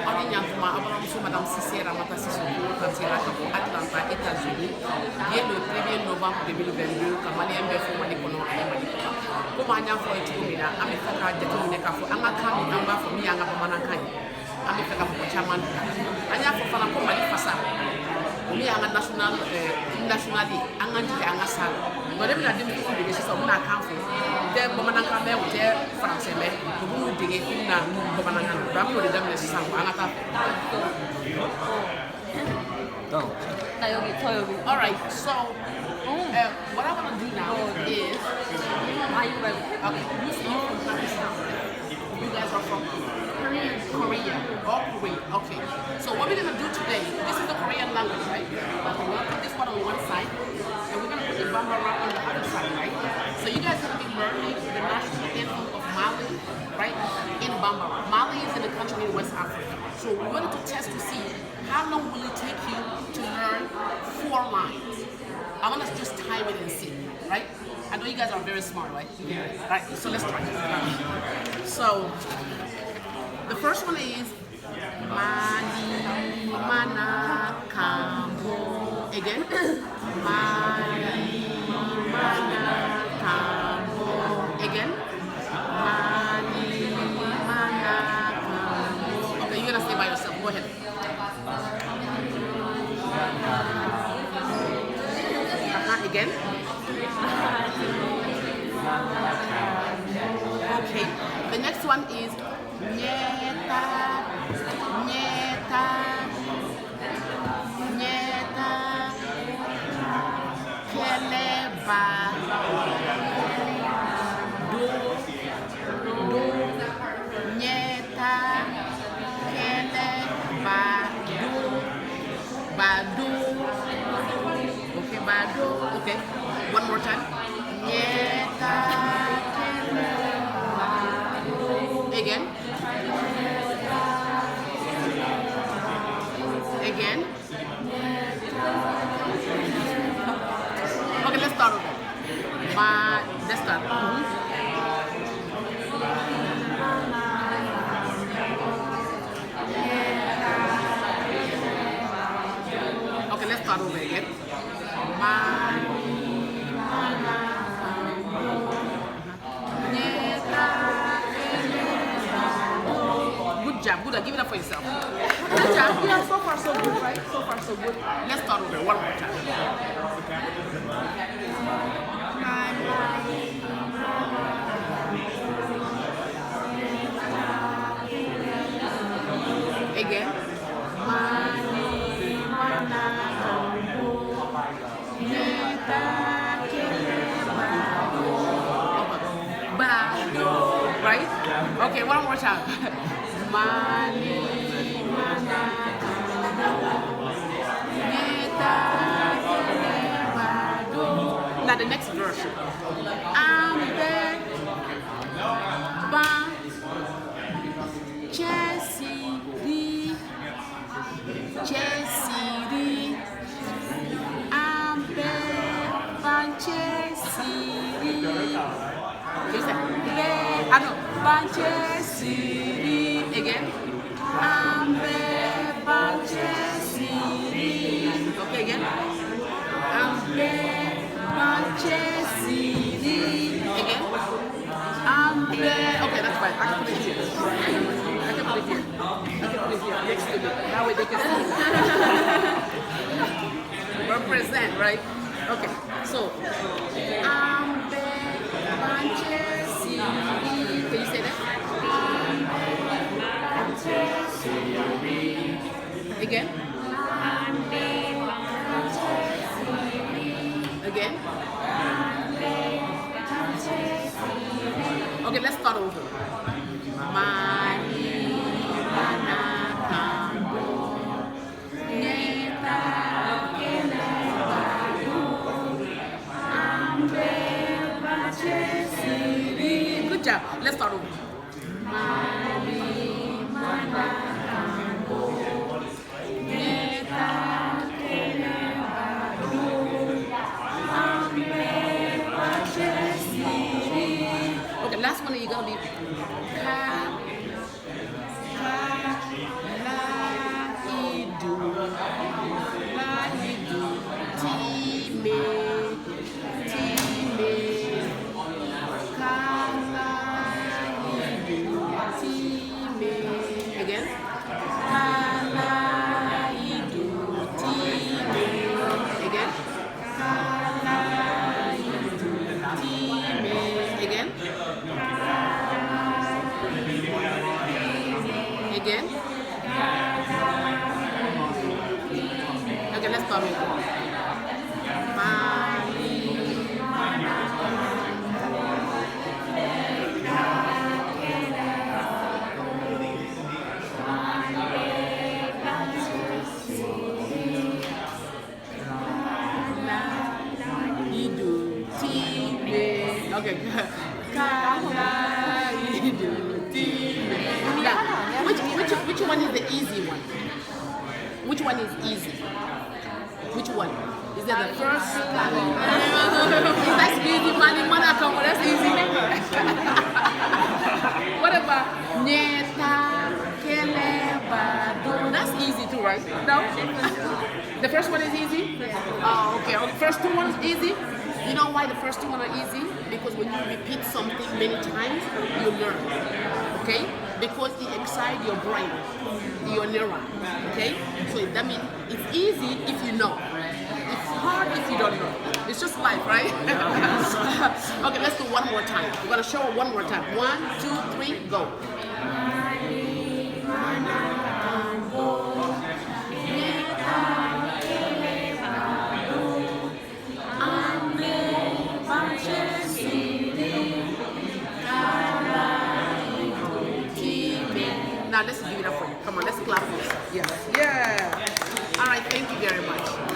Orignantuma, Madame Cicera Matasisoko, Tatiana Kapo, Atlanta, États-Unis, dès le 1er novembre 2022, Kamalien Befo Malikono, Malikono. Comme on a fait tout le monde, on a fait un détourné Kafo, on a quand même un bafo, mi anga Pamanakani, on a fait un chaman, on a fait un peu de façon. Mi anga national, nationalité, on a dit à Nassar. Nous avons dit que nous avons un camp. Des Pamanaka, ou des Français, nous avons dit que nous avons un camp. Nous avons dit Alright, so what I want to do now is you from Pakistan. You guys are from Korea. Okay. So what we're gonna do today, this is the Korean language, right? We're gonna put this one on one side and we're gonna put the Bambara on the other side, right? So you guys are gonna be learning the national anthem of Mali, right? In Bambara. Mali is in the country in West Africa. So we wanted to test to see how long will it take you to learn 4 lines. I want to just time it and see, right? I know you guys are very smart, right? Yeah. Right, so let's try. So the first one is Mani Mana Kambo. Again. Mani Mana Kambo. Again. Mani Mana Kambo. Okay, you're gonna stay by yourself. Go ahead. Again. Okay. The next one is Nyeta, Nyeta, Nyeta, Keleba, Do, Nyeta, Keleba, Badu. Okay, Badu. Okay. One more time. Nyeta, Keleba. Again. Okay, let's start over. Let's start. Okay, let's start over again. Good job. Good. Give it up for yourself. Good job. Yeah, so far so good, right? So far so good. Let's start over one more time. Again. Right? Okay, one more time. Mani, mana, now the next version. Ambe, ban, Chelsea, ambe, ban, Chelsea, again. Ambe, okay, again. Ambe, again. Ambe, okay, that's fine. I can put it here. Next to me. That way they can see. Represent, right? Okay, so Ambe, can you say that? Again. Again. Okay, let's start over. Mani, mana, kambo, nyeta, keleba, ambe, bachesiri. Good job. Let's start over. Mani, mana, kambo, nyeta, keleba, ambe, bachesiri. Okay, last one you're gonna be Again. Kalaidu time. Again. Kalaidu time. Again. Again. Okay, let's start with okay. Now, which one is the easy one? Which one is easy? Which one? Is that the first? That's easy, money, that's easy. What about Neta, Keleba, that's easy too, right? No? The first one is easy? Oh, okay. The first two ones easy? You know why the first two ones are easy? Because when you repeat something many times, you learn. Okay? Because it excites your brain, your neuron. Okay? So that means it's easy if you know. It's hard if you don't know. It's just life, right? Okay, let's do one more time. We're gonna show it one more time. 1, 2, 3, go. Now let's give it up for you. Come on, let's clap for you. Yeah. Yeah. All right, thank you very much.